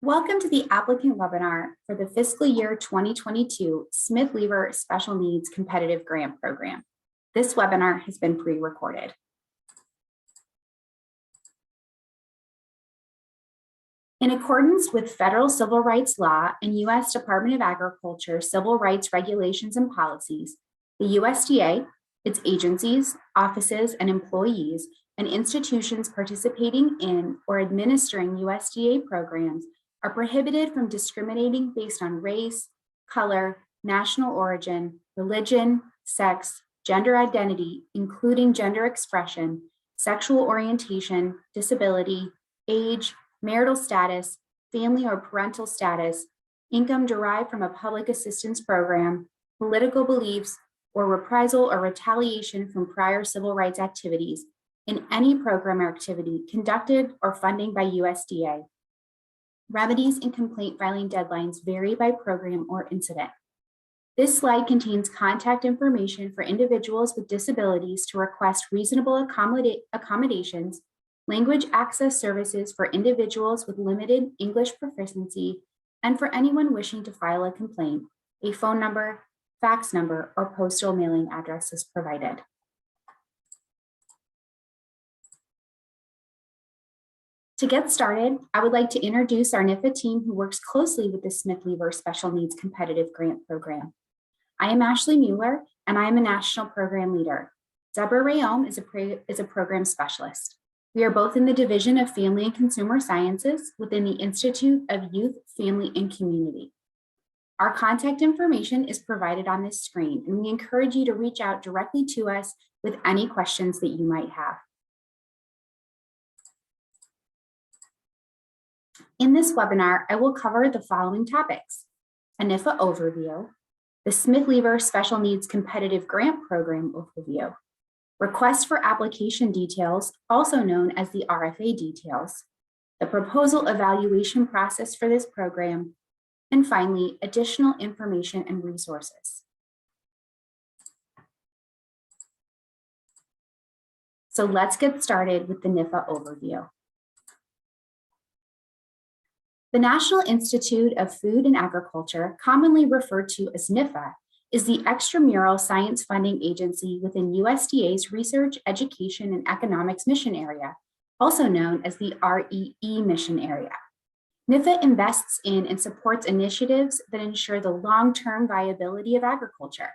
Welcome to the applicant webinar for the fiscal year 2022 Smith-Lever Special Needs Competitive Grant Program. This webinar has been pre-recorded. In accordance with federal civil rights law and U.S. Department of Agriculture civil rights regulations and policies, the USDA, its agencies, offices, and employees, and institutions participating in or administering USDA programs are prohibited from discriminating based on race, color, national origin, religion, sex, gender identity, including gender expression, sexual orientation, disability, age, marital status, family or parental status, income derived from a public assistance program, political beliefs, or reprisal or retaliation from prior civil rights activities in any program or activity conducted or funding by USDA. Remedies and complaint filing deadlines vary by program or incident. This slide contains contact information for individuals with disabilities to request reasonable accommodations, language access services for individuals with limited English proficiency, and for anyone wishing to file a complaint. A phone number, fax number, or postal mailing address is provided. To get started, I would like to introduce our NIFA team who works closely with the Smith-Lever Special Needs Competitive Grant Program. I am Ashley Mueller, and I am a National Program Leader. Deborah Rayom is a Program Specialist. We are both in the Division of Family and Consumer Sciences within the Institute of Youth, Family, and Community. Our contact information is provided on this screen, and we encourage you to reach out directly to us with any questions that you might have. In this webinar, I will cover the following topics: a NIFA overview, the Smith-Lever Special Needs Competitive Grant Program overview, request for application details, also known as the RFA details, the proposal evaluation process for this program, and finally, additional information and resources. So let's get started with the NIFA overview. The National Institute of Food and Agriculture, commonly referred to as NIFA, is the extramural science funding agency within USDA's Research, Education, and Economics Mission Area, also known as the REE Mission Area. NIFA invests in and supports initiatives that ensure the long-term viability of agriculture.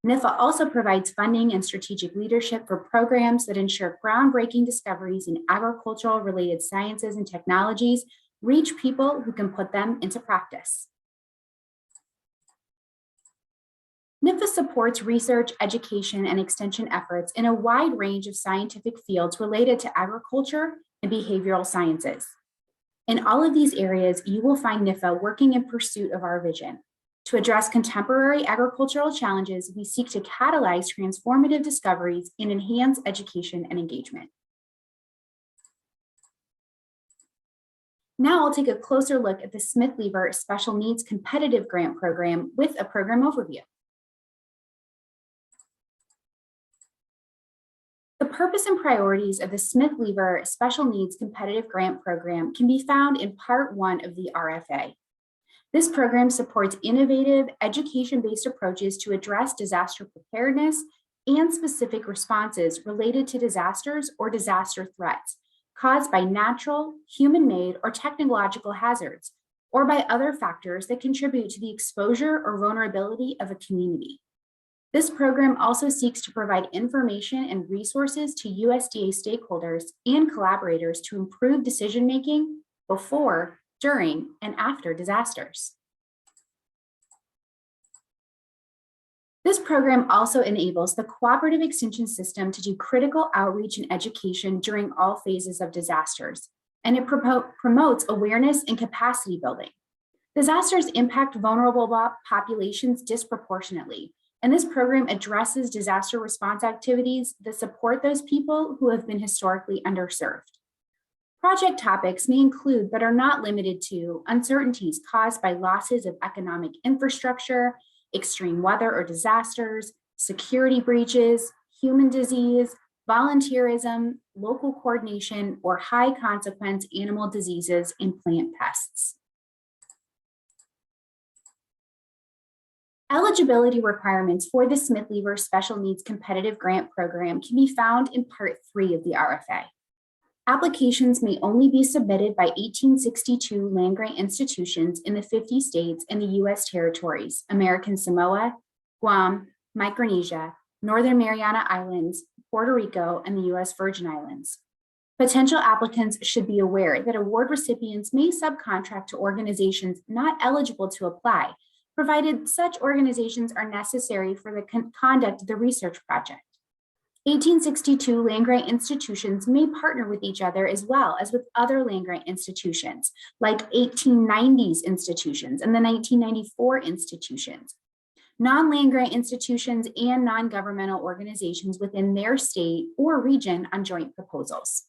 NIFA also provides funding and strategic leadership for programs that ensure groundbreaking discoveries in agricultural-related sciences and technologies reach people who can put them into practice. NIFA supports research, education, and extension efforts in a wide range of scientific fields related to agriculture and behavioral sciences. In all of these areas, you will find NIFA working in pursuit of our vision. To address contemporary agricultural challenges, we seek to catalyze transformative discoveries and enhance education and engagement. Now I'll take a closer look at the Smith-Lever Special Needs Competitive Grant Program with a program overview. The purpose and priorities of the Smith-Lever Special Needs Competitive Grant Program can be found in Part 1 of the RFA. This program supports innovative, education-based approaches to address disaster preparedness and specific responses related to disasters or disaster threats caused by natural, human-made, or technological hazards, or by other factors that contribute to the exposure or vulnerability of a community. This program also seeks to provide information and resources to USDA stakeholders and collaborators to improve decision-making before, during, and after disasters. This program also enables the cooperative extension system to do critical outreach and education during all phases of disasters, and it promotes awareness and capacity building. Disasters impact vulnerable populations disproportionately, and this program addresses disaster response activities that support those people who have been historically underserved. Project topics may include, but are not limited to, uncertainties caused by losses of economic infrastructure, extreme weather or disasters, security breaches, human disease, volunteerism, local coordination, or high consequence animal diseases and plant pests. Eligibility requirements for the Smith-Lever Special Needs Competitive Grant Program can be found in Part 3 of the RFA. Applications may only be submitted by 1862 land-grant institutions in the 50 states and the U.S. territories, American Samoa, Guam, Micronesia, Northern Mariana Islands, Puerto Rico, and the U.S. Virgin Islands. Potential applicants should be aware that award recipients may subcontract to organizations not eligible to apply, provided such organizations are necessary for the conduct of the research project. 1862 land-grant institutions may partner with each other as well as with other land-grant institutions, like 1890s institutions and the 1994 institutions, non-land-grant institutions, and non-governmental organizations within their state or region on joint proposals.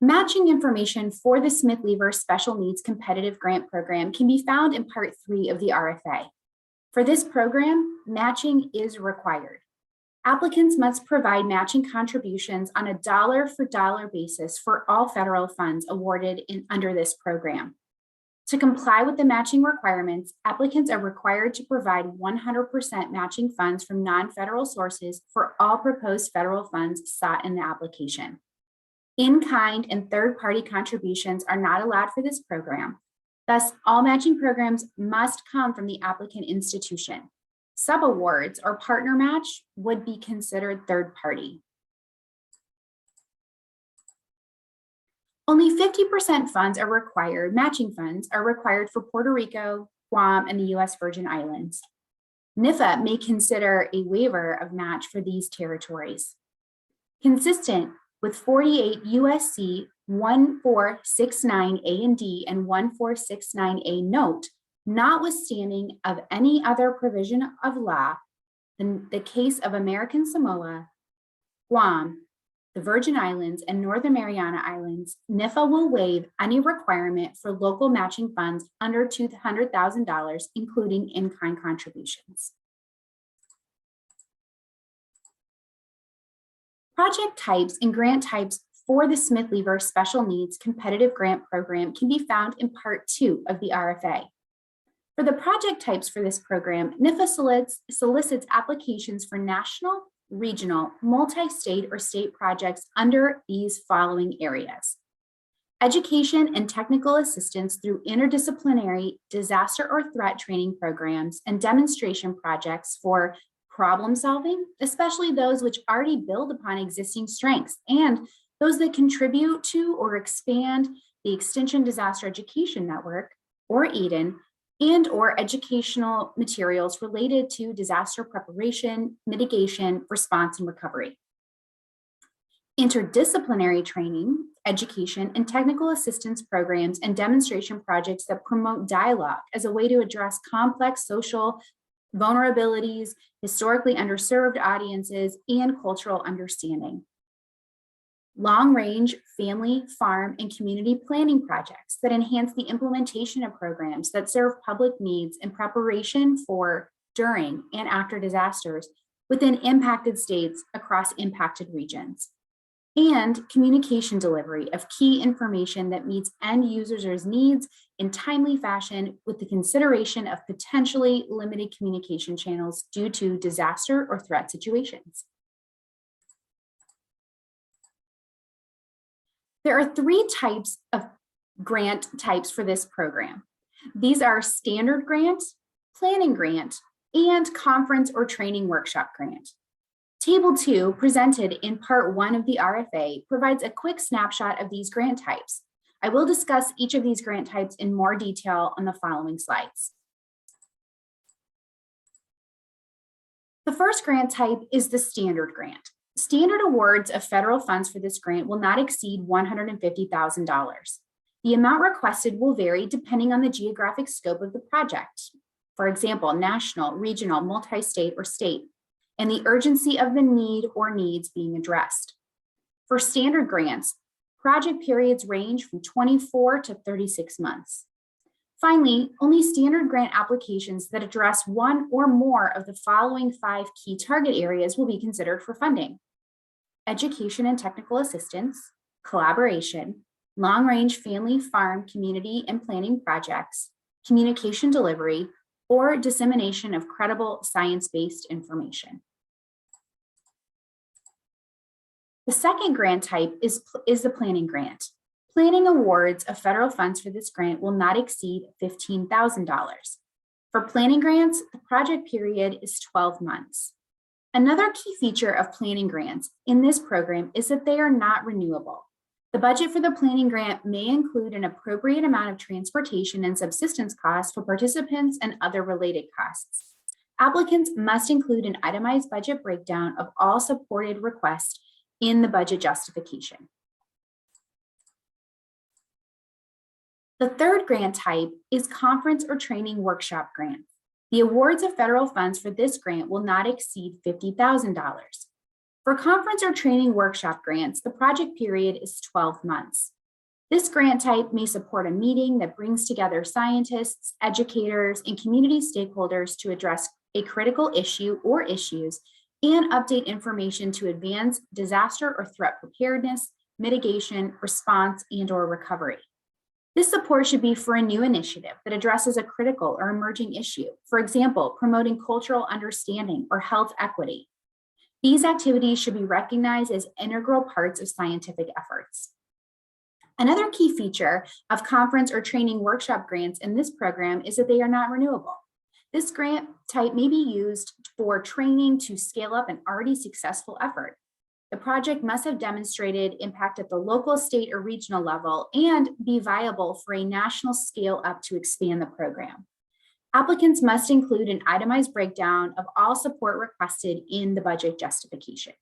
Matching information for the Smith-Lever Special Needs Competitive Grant Program can be found in Part 3 of the RFA. For this program, matching is required. Applicants must provide matching contributions on a dollar-for-dollar basis for all federal funds awarded under this program. To comply with the matching requirements, applicants are required to provide 100% matching funds from non-federal sources for all proposed federal funds sought in the application. In-kind and third-party contributions are not allowed for this program. Thus, all matching programs must come from the applicant institution. Subawards or partner match would be considered third-party. Only 50% funds are required, matching funds are required for Puerto Rico, Guam, and the U.S. Virgin Islands. NIFA may consider a waiver of match for these territories. Consistent with 48 USC 1469A and D and 1469A note, notwithstanding of any other provision of law, in the case of American Samoa, Guam, the Virgin Islands, and Northern Mariana Islands, NIFA will waive any requirement for local matching funds under $200,000, including in-kind contributions. Project types and grant types for the Smith-Lever Special Needs Competitive Grant Program can be found in Part 2 of the RFA. For the project types for this program, NIFA solicits applications for national, regional, multi-state, or state projects under these following areas: education and technical assistance through interdisciplinary disaster or threat training programs and demonstration projects for problem solving, especially those which already build upon existing strengths, and those that contribute to or expand the Extension Disaster Education Network, or EDEN, and or educational materials related to disaster preparation, mitigation, response, and recovery. Interdisciplinary training, education, and technical assistance programs and demonstration projects that promote dialogue as a way to address complex social vulnerabilities, historically underserved audiences, and cultural understanding. Long-range family, farm, and community planning projects that enhance the implementation of programs that serve public needs in preparation for, during, and after disasters within impacted states across impacted regions. And communication delivery of key information that meets end users' needs in timely fashion with the consideration of potentially limited communication channels due to disaster or threat situations. There are 3 types of grant types for this program. These are standard grant, planning grant, and conference or training workshop grant. Table 2, presented in Part 1 of the RFA, provides a quick snapshot of these grant types. I will discuss each of these grant types in more detail on the following slides. The first grant type is the standard grant. Standard awards of federal funds for this grant will not exceed $150,000. The amount requested will vary depending on the geographic scope of the project. For example, national, regional, multi-state, or state, and the urgency of the need or needs being addressed. For standard grants, project periods range from 24 to 36 months. Finally, only standard grant applications that address one or more of the following 5 key target areas will be considered for funding: education and technical assistance, collaboration, long-range family, farm, community, and planning projects, communication delivery, or dissemination of credible science-based information. The second grant type is the planning grant. Planning awards of federal funds for this grant will not exceed $15,000. For planning grants, the project period is 12 months. Another key feature of planning grants in this program is that they are not renewable. The budget for the planning grant may include an appropriate amount of transportation and subsistence costs for participants and other related costs. Applicants must include an itemized budget breakdown of all supported requests in the budget justification. The third grant type is conference or training workshop grants. The awards of federal funds for this grant will not exceed $50,000. For conference or training workshop grants, the project period is 12 months. This grant type may support a meeting that brings together scientists, educators, and community stakeholders to address a critical issue or issues and update information to advance disaster or threat preparedness, mitigation, response, and/or recovery. This support should be for a new initiative that addresses a critical or emerging issue, for example, promoting cultural understanding or health equity. These activities should be recognized as integral parts of scientific efforts. Another key feature of conference or training workshop grants in this program is that they are not renewable. This grant type may be used for training to scale up an already successful effort. The project must have demonstrated impact at the local, state, or regional level and be viable for a national scale up to expand the program. Applicants must include an itemized breakdown of all support requested in the budget justification.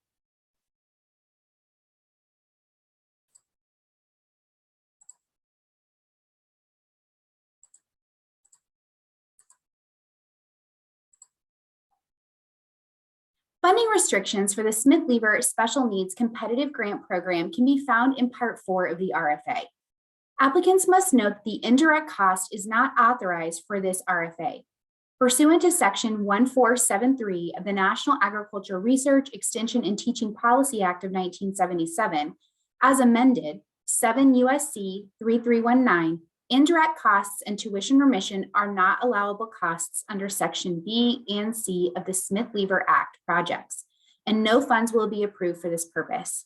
Funding restrictions for the Smith-Lever Special Needs Competitive Grant Program can be found in Part 4 of the RFA. Applicants must note that the indirect cost is not authorized for this RFA. Pursuant to Section 1473 of the National Agriculture Research, Extension, and Teaching Policy Act of 1977, as amended, 7 U.S.C. 3319, indirect costs and tuition remission are not allowable costs under Section B and C of the Smith-Lever Act projects, and no funds will be approved for this purpose.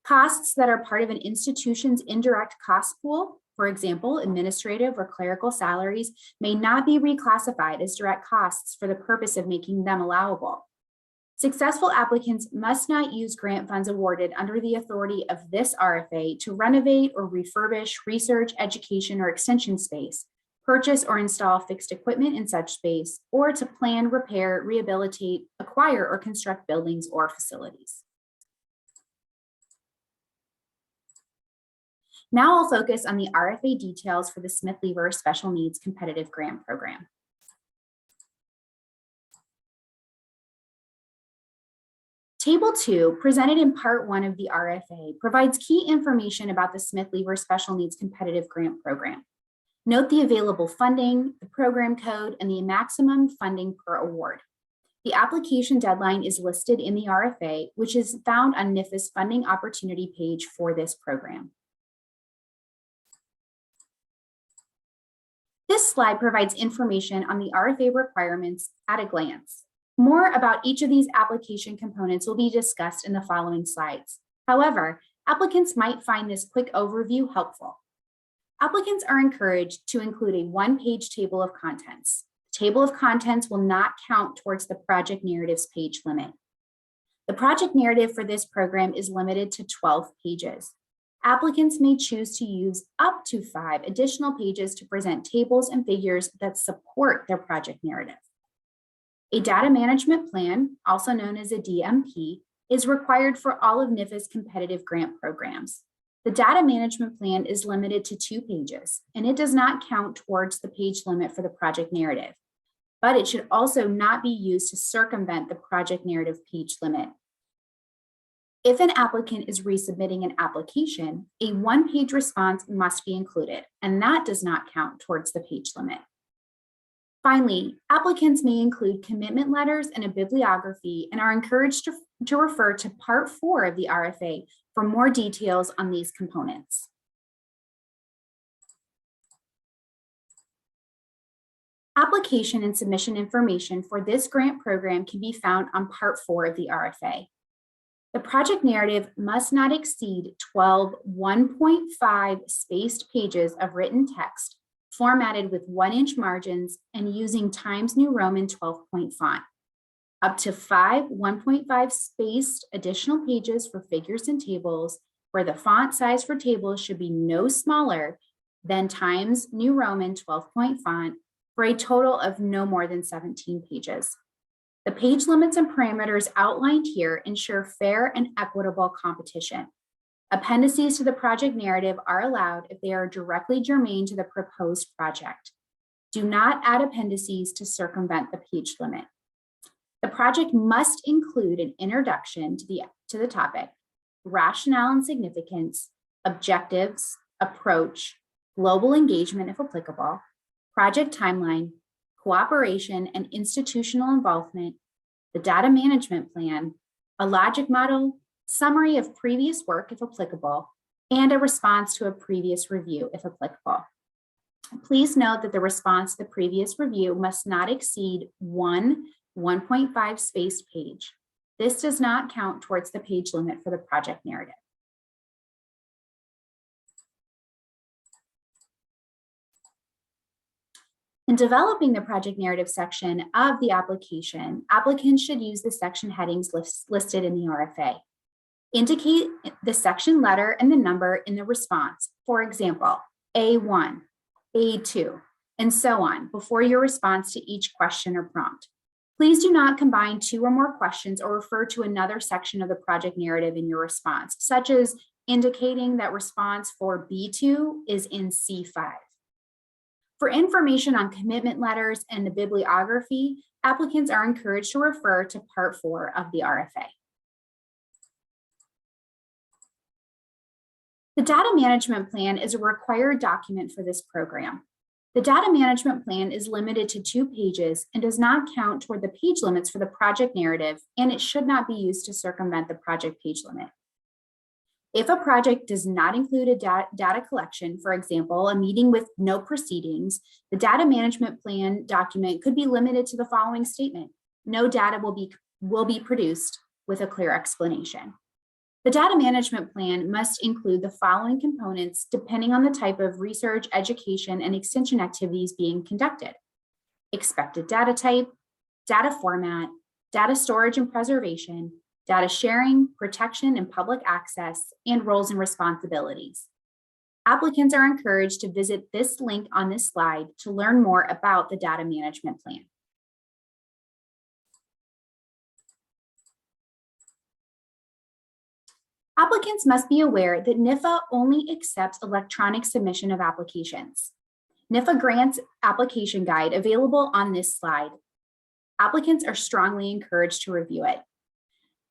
Costs that are part of an institution's indirect cost pool, for example, administrative or clerical salaries, may not be reclassified as direct costs for the purpose of making them allowable. Successful applicants must not use grant funds awarded under the authority of this RFA to renovate or refurbish research, education, or extension space, purchase or install fixed equipment in such space, or to plan, repair, rehabilitate, acquire, or construct buildings or facilities. Now I'll focus on the RFA details for the Smith-Lever Special Needs Competitive Grant Program. Table 2, presented in Part 1 of the RFA, provides key information about the Smith-Lever Special Needs Competitive Grant Program. Note the available funding, the program code, and the maximum funding per award. The application deadline is listed in the RFA, which is found on NIFA's funding opportunity page for this program. This slide provides information on the RFA requirements at a glance. More about each of these application components will be discussed in the following slides. However, applicants might find this quick overview helpful. Applicants are encouraged to include a one-page table of contents. The table of contents will not count towards the project narrative's page limit. The project narrative for this program is limited to 12 pages. Applicants may choose to use up to 5 additional pages to present tables and figures that support their project narrative. A data management plan, also known as a DMP, is required for all of NIFA's competitive grant programs. The data management plan is limited to 2 pages, and it does not count towards the page limit for the project narrative, but it should also not be used to circumvent the project narrative page limit. If an applicant is resubmitting an application, a one-page response must be included, and that does not count towards the page limit. Finally, applicants may include commitment letters and a bibliography and are encouraged to refer to Part 4 of the RFA for more details on these components. Application and submission information for this grant program can be found on Part 4 of the RFA. The project narrative must not exceed 12 1.5 spaced pages of written text formatted with 1-inch margins and using Times New Roman 12-point font. Up to 5 1.5 spaced additional pages for figures and tables, where the font size for tables should be no smaller than Times New Roman 12-point font, for a total of no more than 17 pages. The page limits and parameters outlined here ensure fair and equitable competition. Appendices to the project narrative are allowed if they are directly germane to the proposed project. Do not add appendices to circumvent the page limit. The project must include an introduction to the topic, rationale and significance, objectives, approach, global engagement if applicable, project timeline, cooperation and institutional involvement, the data management plan, a logic model, summary of previous work if applicable, and a response to a previous review if applicable. Please note that the response to the previous review must not exceed 1.5 spaced page. This does not count towards the page limit for the project narrative. In developing the project narrative section of the application, applicants should use the section headings listed in the RFA. Indicate the section letter and the number in the response. For example, A1, A2, and so on before your response to each question or prompt. Please do not combine 2 or more questions or refer to another section of the project narrative in your response, such as indicating that response for B2 is in C5. For information on commitment letters and the bibliography, applicants are encouraged to refer to Part 4 of the RFA. The data management plan is a required document for this program. The data management plan is limited to 2 pages and does not count toward the page limits for the project narrative, and it should not be used to circumvent the project page limit. If a project does not include a data collection, for example, a meeting with no proceedings, the data management plan document could be limited to the following statement: no data will be produced with a clear explanation. The data management plan must include the following components depending on the type of research, education, and extension activities being conducted: expected data type, data format, data storage and preservation, data sharing, protection, and public access, and roles and responsibilities. Applicants are encouraged to visit this link on this slide to learn more about the data management plan. Applicants must be aware that NIFA only accepts electronic submission of applications. NIFA grants application guide available on this slide. Applicants are strongly encouraged to review it.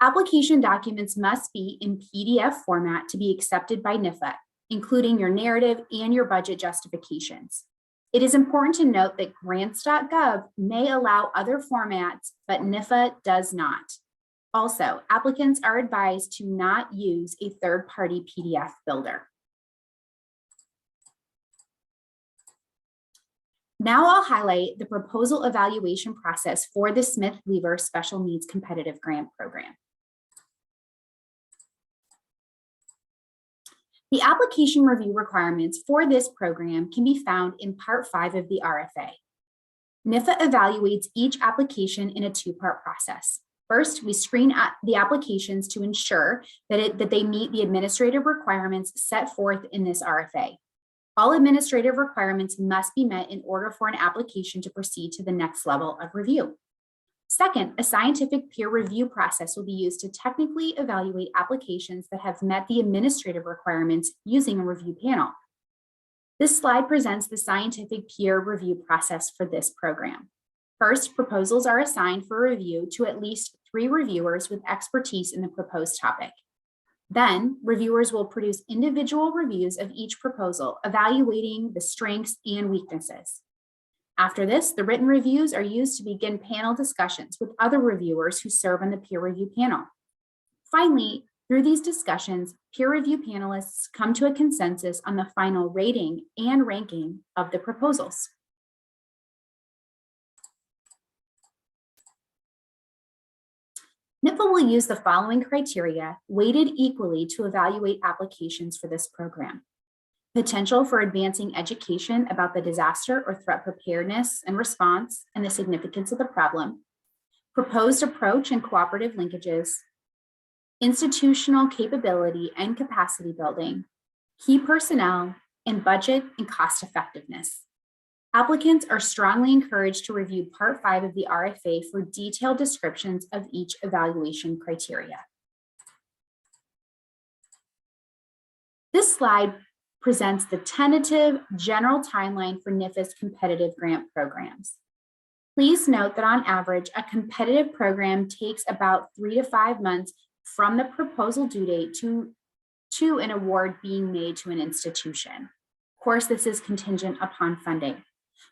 Application documents must be in PDF format to be accepted by NIFA, including your narrative and your budget justifications. It is important to note that grants.gov may allow other formats, but NIFA does not. Also, applicants are advised to not use a third-party PDF builder. Now I'll highlight the proposal evaluation process for the Smith-Lever Special Needs Competitive Grant Program. The application review requirements for this program can be found in Part 5 of the RFA. NIFA evaluates each application in a 2-part process. First, we screen the applications to ensure that they meet the administrative requirements set forth in this RFA. All administrative requirements must be met in order for an application to proceed to the next level of review. Second, a scientific peer review process will be used to technically evaluate applications that have met the administrative requirements using a review panel. This slide presents the scientific peer review process for this program. First, proposals are assigned for review to at least 3 reviewers with expertise in the proposed topic. Then, reviewers will produce individual reviews of each proposal, evaluating the strengths and weaknesses. After this, the written reviews are used to begin panel discussions with other reviewers who serve on the peer review panel. Finally, through these discussions, peer review panelists come to a consensus on the final rating and ranking of the proposals. NIFA will use the following criteria weighted equally to evaluate applications for this program: potential for advancing education about the disaster or threat preparedness and response and the significance of the problem, proposed approach and cooperative linkages, institutional capability and capacity building, key personnel, and budget and cost effectiveness. Applicants are strongly encouraged to review Part 5 of the RFA for detailed descriptions of each evaluation criteria. This slide presents the tentative general timeline for NIFA's competitive grant programs. Please note that on average, a competitive program takes about 3 to 5 months from the proposal due date to an award being made to an institution. Of course, this is contingent upon funding.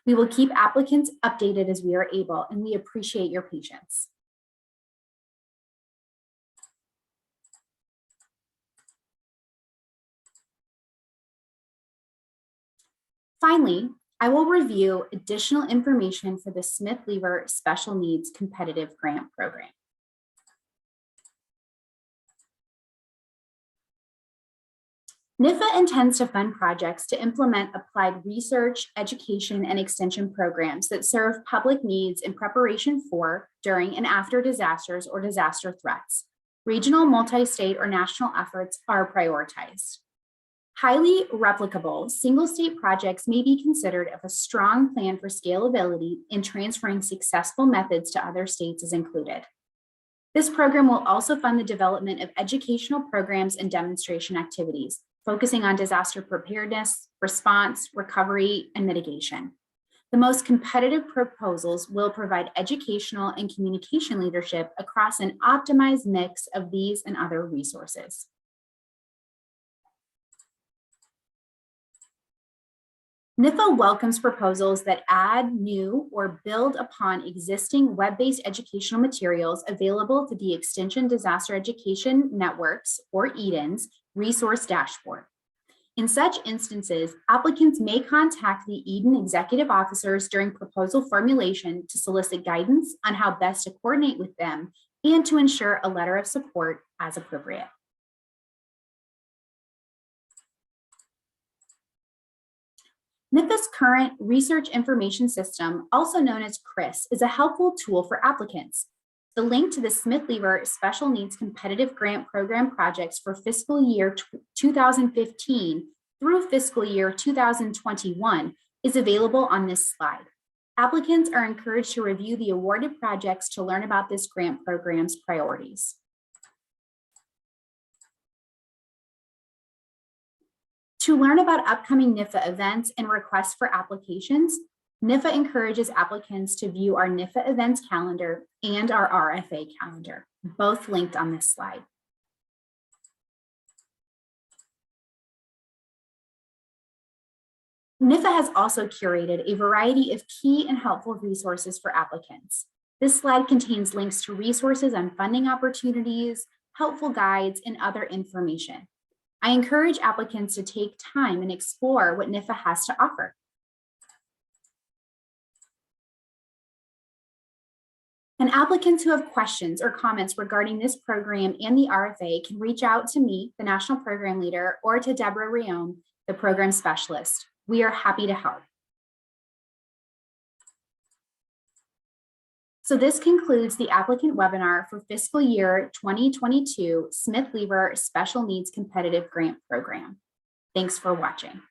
We will keep applicants updated as we are able, and we appreciate your patience. Finally, I will review additional information for the Smith-Lever Special Needs Competitive Grant Program. NIFA intends to fund projects to implement applied research, education, and extension programs that serve public needs in preparation for, during, and after disasters or disaster threats. Regional, multi-state, or national efforts are prioritized. Highly replicable single-state projects may be considered if a strong plan for scalability in transferring successful methods to other states is included. This program will also fund the development of educational programs and demonstration activities, focusing on disaster preparedness, response, recovery, and mitigation. The most competitive proposals will provide educational and communication leadership across an optimized mix of these and other resources. NIFA welcomes proposals that add new or build upon existing web-based educational materials available to the Extension Disaster Education Networks, or EDIN's, resource dashboard. In such instances, applicants may contact the EDIN executive officers during proposal formulation to solicit guidance on how best to coordinate with them and to ensure a letter of support as appropriate. NIFA's current Research Information System, also known as CRIS, is a helpful tool for applicants. The link to the Smith-Lever Special Needs Competitive Grant Program projects for fiscal year 2015 through fiscal year 2021 is available on this slide. Applicants are encouraged to review the awarded projects to learn about this grant program's priorities. To learn about upcoming NIFA events and requests for applications, NIFA encourages applicants to view our NIFA events calendar and our RFA calendar, both linked on this slide. NIFA has also curated a variety of key and helpful resources for applicants. This slide contains links to resources on funding opportunities, helpful guides, and other information. I encourage applicants to take time and explore what NIFA has to offer. And applicants who have questions or comments regarding this program and the RFA can reach out to me, the National Program Leader, or to Deborah Rion, the Program Specialist. We are happy to help. So this concludes the applicant webinar for fiscal year 2022 Smith-Lever Special Needs Competitive Grant Program. Thanks for watching.